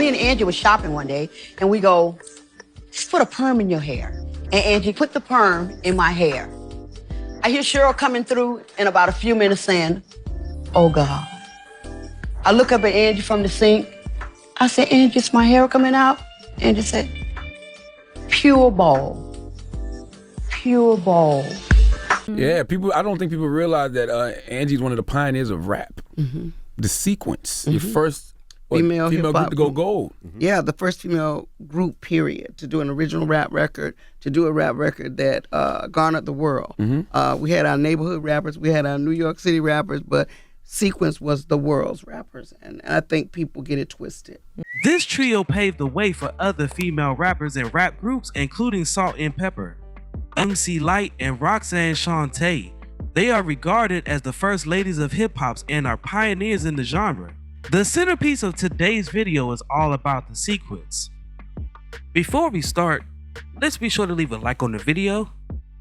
me and Angie was shopping one day, and we go, just put a perm in your hair. And Angie put the perm in my hair. I hear Cheryl coming through in about a few minutes saying, oh God. I look up at Angie from the sink. I said, Angie, is my hair coming out? Angie said, pure ball. Pure ball. Yeah, I don't think people realize that Angie's one of the pioneers of rap. The Sequence, your first female group to go gold. Yeah, the first female group, period, to do an original rap record, to do a rap record that garnered the world. We had our neighborhood rappers, we had our New York City rappers, but Sequence was the world's rappers, and I think people get it twisted. This trio paved the way for other female rappers and rap groups, including Salt and Pepper, MC Lyte, and Roxanne Shante. They are regarded as the first ladies of hip-hops and are pioneers in the genre. The centerpiece of today's video is all about the Sequence. Before we start, let's be sure to leave a like on the video,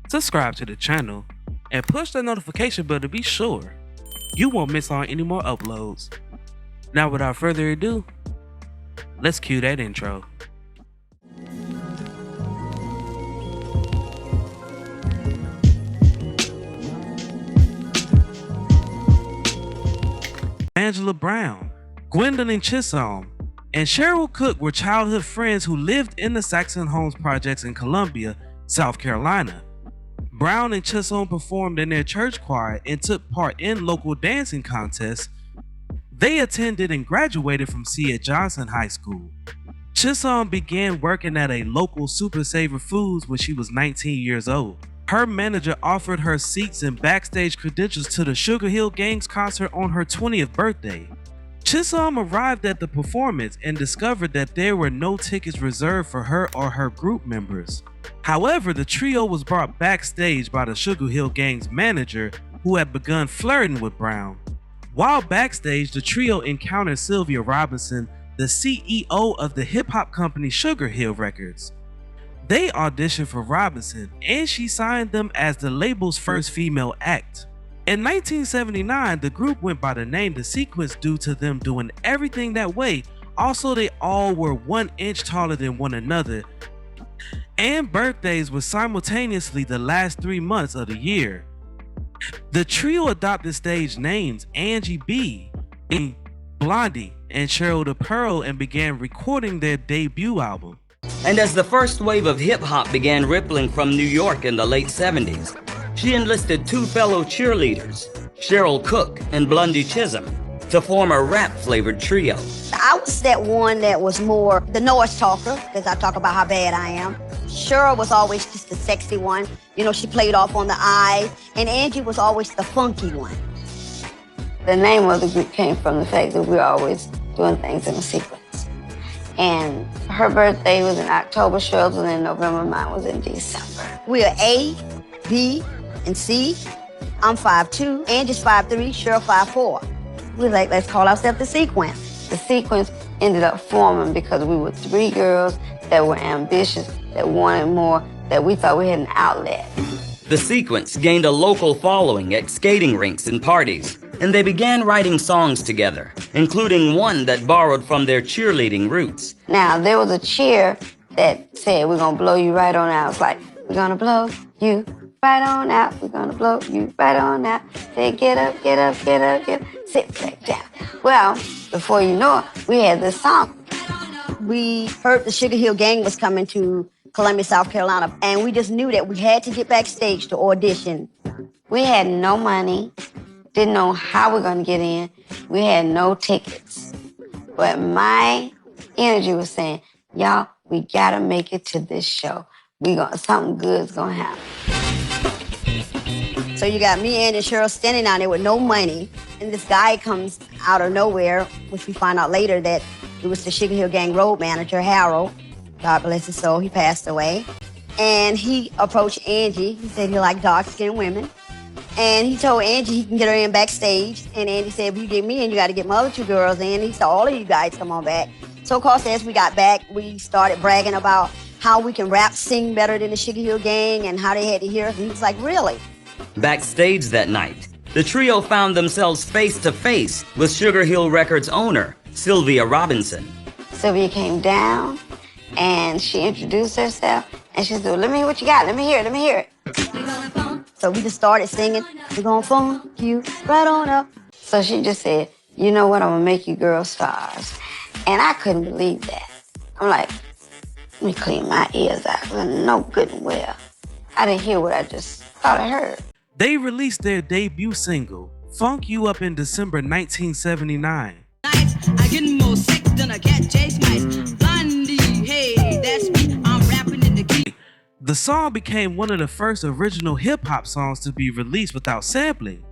subscribe to the channel, and push the notification bell to be sure you won't miss on any more uploads. Now without further ado, let's cue that intro. Angela Brown, Gwendolyn Chisholm, and Cheryl Cook were childhood friends who lived in the Saxon Homes projects in Columbia, South Carolina. Brown and Chisholm performed in their church choir and took part in local dancing contests. They attended and graduated from C. Johnson High School. Chisholm began working at a local Super Saver Foods when she was 19 years old. Her manager offered her seats and backstage credentials to the Sugar Hill Gang's concert on her 20th birthday. Chisholm arrived at the performance and discovered that there were no tickets reserved for her or her group members. However, the trio was brought backstage by the Sugar Hill Gang's manager, who had begun flirting with Brown. While backstage, the trio encountered Sylvia Robinson, the CEO of the hip-hop company Sugar Hill Records. They auditioned for Robinson, and she signed them as the label's first female act. In 1979, the group went by the name The Sequence due to them doing everything that way. Also, they all were 1 inch taller than one another, and birthdays were simultaneously the last 3 months of the year. The trio adopted stage names Angie B, Blondie, and Cheryl the Pearl and began recording their debut album. And as the first wave of hip-hop began rippling from New York in the late 70s, she enlisted 2 fellow cheerleaders, Cheryl Cook and Blondie Chisholm, to form a rap-flavored trio. I was that one that was more the noise talker, because I talk about how bad I am. Cheryl was always just the sexy one. You know, she played off on the eyes, and Angie was always the funky one. The name of the group came from the fact that we were always doing things in a sequence. And her birthday was in October, Cheryl's was in November, mine was in December. We are A, B, and C. I'm 5'2", Angie's 5'3", Cheryl 5'4". We like, let's call ourselves The Sequence. The Sequence ended up forming because we were 3 girls that were ambitious, that wanted more, that we thought we had an outlet. The Sequence gained a local following at skating rinks and parties, and they began writing songs together, including one that borrowed from their cheerleading roots. Now, there was a cheer that said, we're gonna blow you right on out. It's like, we're gonna blow you right on out. We're gonna blow you right on out. Say, get up, get up, get up, get up. Sit back down. Well, before you know it, we had this song. We heard the Sugar Hill Gang was coming to Columbia, South Carolina, and we just knew that we had to get backstage to audition. We had no money, didn't know how we're gonna get in. We had no tickets. But my energy was saying, y'all, we gotta make it to this show. Something good's gonna happen. So you got me, Angie, and Cheryl standing down there with no money, and this guy comes out of nowhere, which we find out later that it was the Sugar Hill Gang road manager, Harold. God bless his soul, he passed away. And he approached Angie. He said he liked dark-skinned women. And he told Angie he can get her in backstage. And Angie said, if you get me in, you got to get my other 2 girls in. He said, all of you guys come on back. So, of course, as we got back, we started bragging about how we can rap, sing better than the Sugar Hill Gang and how they had to hear us. And he was like, really? Backstage that night, the trio found themselves face to face with Sugar Hill Records owner, Sylvia Robinson. Sylvia came down and she introduced herself and she said, well, let me hear what you got. Let me hear it. Let me hear it. So we just started singing, we're gonna funk you right on up. So she just said, you know what, I'm gonna make you girl stars. And I couldn't believe that. I'm like, let me clean my ears out. No good and well. I didn't hear what I just thought I heard. They released their debut single, Funk You Up, in December 1979. I get more sex than a cat chase mice. Blondie, hey, that's me. I'm rapping in the key. The song became one of the first original hip-hop songs to be released without sampling.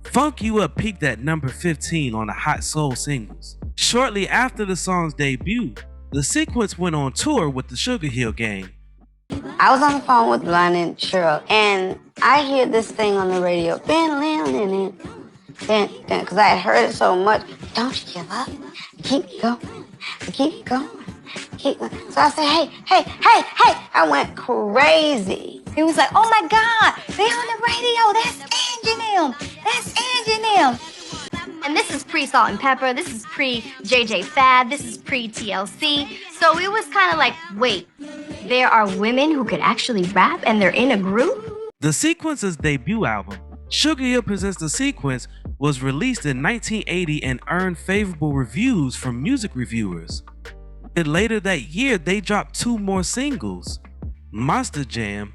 Funk You Up peaked at number 15 on the Hot Soul singles. Shortly after the song's debut, the Sequence went on tour with the Sugar Hill Gang. I was on the phone with Blondie and Cheryl, and I hear this thing on the radio. Because I had heard it so much. Don't you give up. Keep going. Keep going. Keep going. So I said, hey. I went crazy. He was like, oh my God, they on the radio. That's Angie and them. That's Angie and them. And this is pre-Salt and Pepper, this is pre-JJ Fad, this is pre-TLC. So it was kind of like, wait, there are women who could actually rap and they're in a group? The Sequence's debut album, Sugar Hill Presents The Sequence, was released in 1980 and earned favorable reviews from music reviewers. And later that year, they dropped 2 more singles, Monster Jam.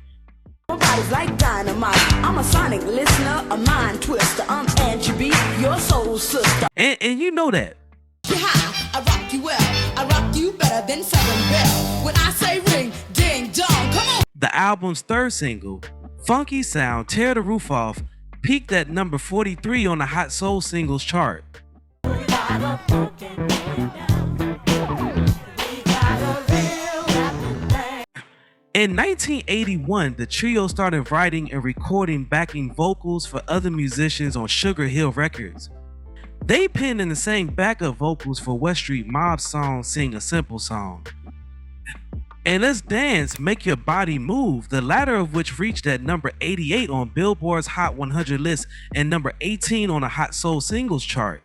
Nobody's like dynamite. I'm a sonic listener, a mind twister. I'm Angie B, your soul sister. And you know that. I rock you well. I rock you better than Southern Belle. When I say ring, ding, dong, come on. The album's third single, Funky Sound, Tear the Roof Off, peaked at number 43 on the Hot Soul Singles chart. In 1981, the trio started writing and recording backing vocals for other musicians on Sugar Hill Records. They penned in the same backup vocals for West Street Mob's song Sing a Simple Song and Let's Dance, Make Your Body Move, the latter of which reached at number 88 on Billboard's Hot 100 list and number 18 on the Hot Soul Singles chart.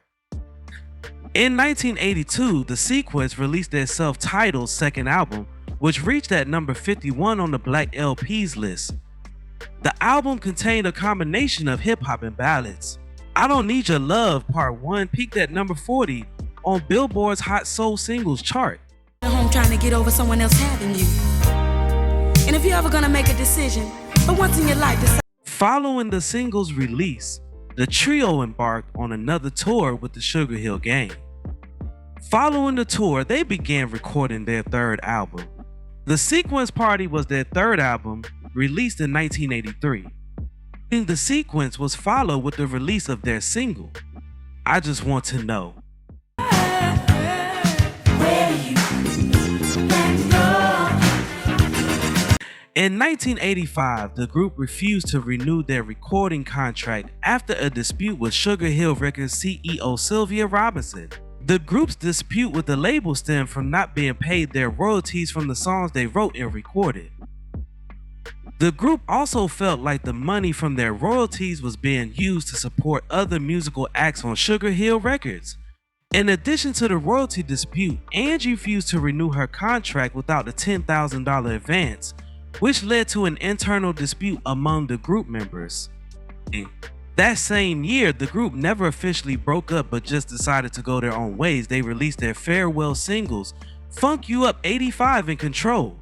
In 1982, the Sequence released their self-titled second album, which reached at number 51 on the Black LPs list. The album contained a combination of hip-hop and ballads. I Don't Need Your Love Part 1 peaked at number 40 on Billboard's Hot Soul Singles chart. Home trying to get over someone else having you. And if you're ever gonna make a decision, but once in your life, decide. Following the single's release, the trio embarked on another tour with the Sugar Hill Gang. Following the tour, they began recording their third album. The Sequence Party was their third album, released in 1983. The Sequence was followed with the release of their single, I Just Want to Know. In 1985, the group refused to renew their recording contract after a dispute with Sugar Hill Records CEO Sylvia Robinson. The group's dispute with the label stemmed from not being paid their royalties from the songs they wrote and recorded. The group also felt like the money from their royalties was being used to support other musical acts on Sugar Hill Records. In addition to the royalty dispute, Angie refused to renew her contract without a $10,000 advance, which led to an internal dispute among the group members. That same year, the group never officially broke up but just decided to go their own ways. They released their farewell singles, Funk You Up 85 and Control.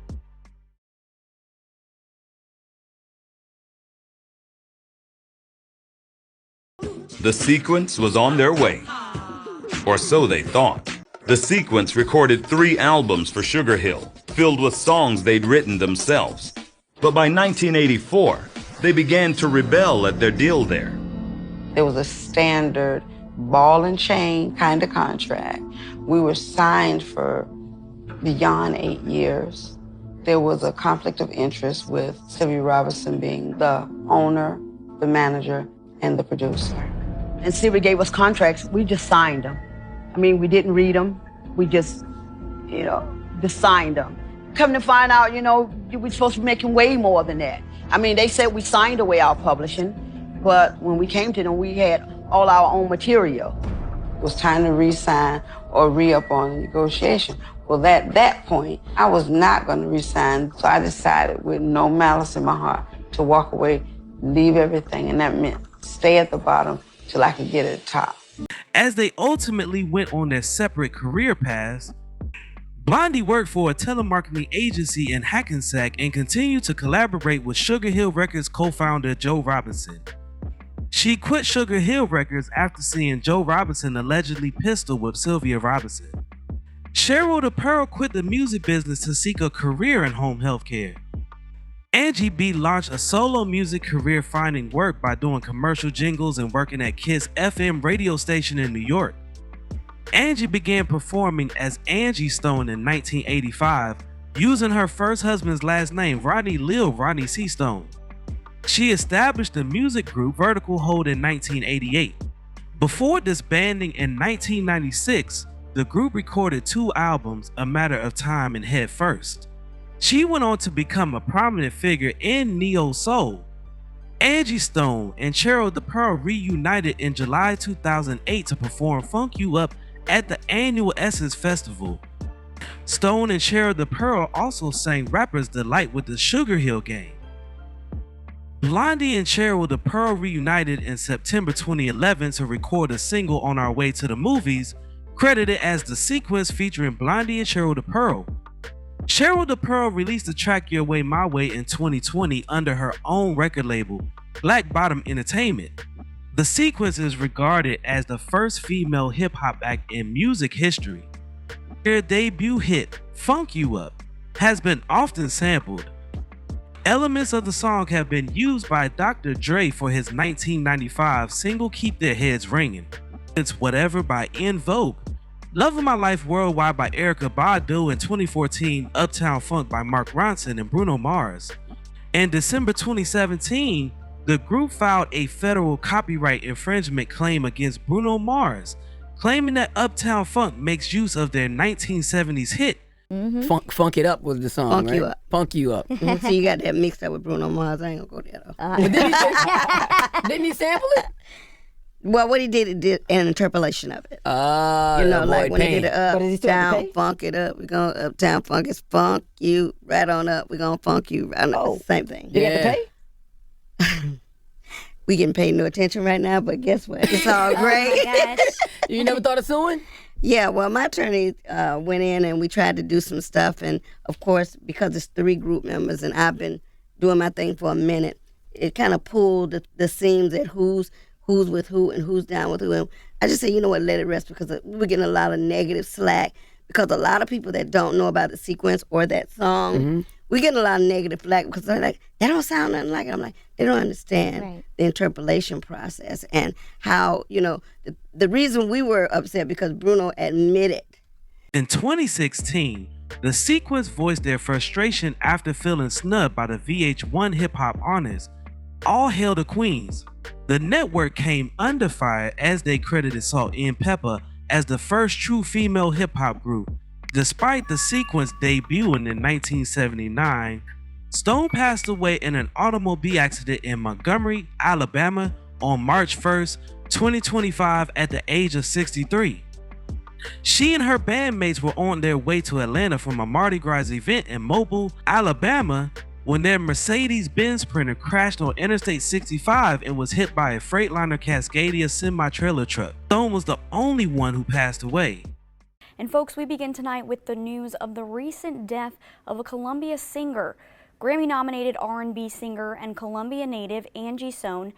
The Sequence was on their way, or so they thought. The Sequence recorded 3 albums for Sugar Hill, filled with songs they'd written themselves. But by 1984, they began to rebel at their deal there. There was a standard ball and chain kind of contract. We were signed for beyond 8 years. There was a conflict of interest with Sylvia Robinson being the owner, the manager, and the producer. And Sylvia gave us contracts, we just signed them. I mean, we didn't read them. We just, just signed them. Come to find out, we're supposed to be making way more than that. I mean, they said we signed away our publishing, but when we came to them, we had all our own material. It was time to re-sign or re-up on the negotiation. Well, at that point, I was not going to resign, so I decided with no malice in my heart to walk away, leave everything, and that meant stay at the bottom till I could get at the top. As they ultimately went on their separate career paths, Blondie worked for a telemarketing agency in Hackensack and continued to collaborate with Sugar Hill Records co-founder Joe Robinson. She quit Sugar Hill Records after seeing Joe Robinson allegedly pistol whip Sylvia Robinson. Cheryl the Pearl quit the music business to seek a career in home health care. Angie B launched a solo music career finding work by doing commercial jingles and working at Kiss FM radio station in New York. Angie began performing as Angie Stone in 1985, using her first husband's last name, Rodney C. Stone. She established the music group Vertical Hold in 1988. Before disbanding in 1996, the group recorded 2 albums, A Matter of Time and Head First. She went on to become a prominent figure in neo soul. Angie Stone and Cheryl the Pearl reunited in July 2008 to perform Funk You Up at the annual Essence Festival. Stone and Cheryl the Pearl also sang Rapper's Delight with the Sugar Hill Gang. Blondie and Cheryl the Pearl reunited in September 2011 to record a single On Our Way to the Movies, credited as The Sequence featuring Blondie and Cheryl the Pearl. Cheryl the Pearl released the track Your Way My Way in 2020 under her own record label, Black Bottom Entertainment. The Sequence is regarded as the first female hip-hop act in music history. Their debut hit, Funk You Up, has been often sampled. Elements of the song have been used by Dr. Dre for his 1995 single Keep Their Heads Ringing. It's Whatever by En Vogue, Love of My Life Worldwide by Erykah Badu, in 2014 Uptown Funk by Mark Ronson and Bruno Mars. In December 2017, the group filed a federal copyright infringement claim against Bruno Mars, claiming that Uptown Funk makes use of their 1970s hit. Funk It Up was the song, Funk right? You Up. Funk You Up. So you got that mixed up with Bruno Mars. I ain't gonna go there though. But didn't he sample it? Well, what he did an interpolation of it. Like when he did it Uptown Funk It Up, we're going Uptown Funk. It's funk you right on up. We're gonna funk you right on up. Same thing. Did you have to pay? We getting paid no attention right now, but guess what? It's all great. Oh my gosh. You never thought of suing? Yeah, well, my attorney went in and we tried to do some stuff. And, of course, because it's 3 group members and I've been doing my thing for a minute, it kind of pulled the seams at who's with who and who's down with who. And I just said, you know what, let it rest, because we're getting a lot of negative slack because a lot of people that don't know about the sequence or that song, we get a lot of negative flack because they're like, that don't sound nothing like it. I'm like, they don't understand the interpolation process and how, the reason we were upset because Bruno admitted. In 2016, the Sequence voiced their frustration after feeling snubbed by the VH1 hip-hop honors, All Hail the Queens. The network came under fire as they credited Salt-N-Pepa as the first true female hip-hop group. Despite the Sequence debuting in 1979, Stone passed away in an automobile accident in Montgomery, Alabama on March 1st, 2025 at the age of 63. She and her bandmates were on their way to Atlanta from a Mardi Gras event in Mobile, Alabama, when their Mercedes-Benz Sprinter crashed on Interstate 65 and was hit by a Freightliner Cascadia semi-trailer truck. Stone was the only one who passed away. And folks, we begin tonight with the news of the recent death of a Columbia singer. Grammy-nominated R&B singer and Columbia native Angie Stone,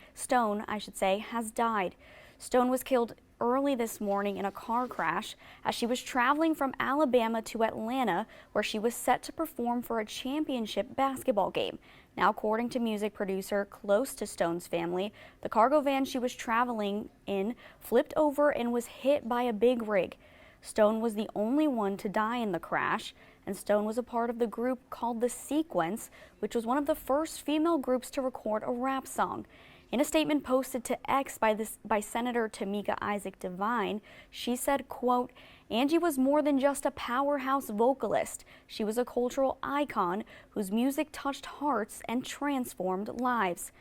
has died. Stone was killed early this morning in a car crash as she was traveling from Alabama to Atlanta, where she was set to perform for a championship basketball game. Now, according to music producer close to Stone's family, the cargo van she was traveling in flipped over and was hit by a big rig. Stone was the only one to die in the crash, and Stone was a part of the group called The Sequence, which was one of the first female groups to record a rap song. In a statement posted to X by Senator Tamika Isaac Devine, she said, quote, "Angie was more than just a powerhouse vocalist. She was a cultural icon whose music touched hearts and transformed lives."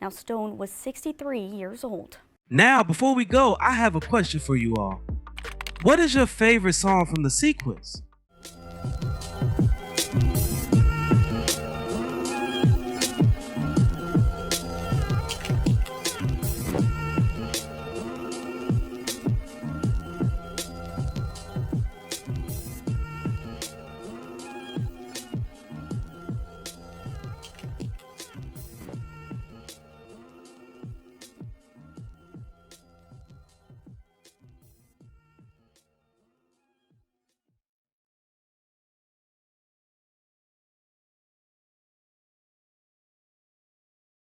Now, Stone was 63 years old. Now, before we go, I have a question for you all. What is your favorite song from The Sequence?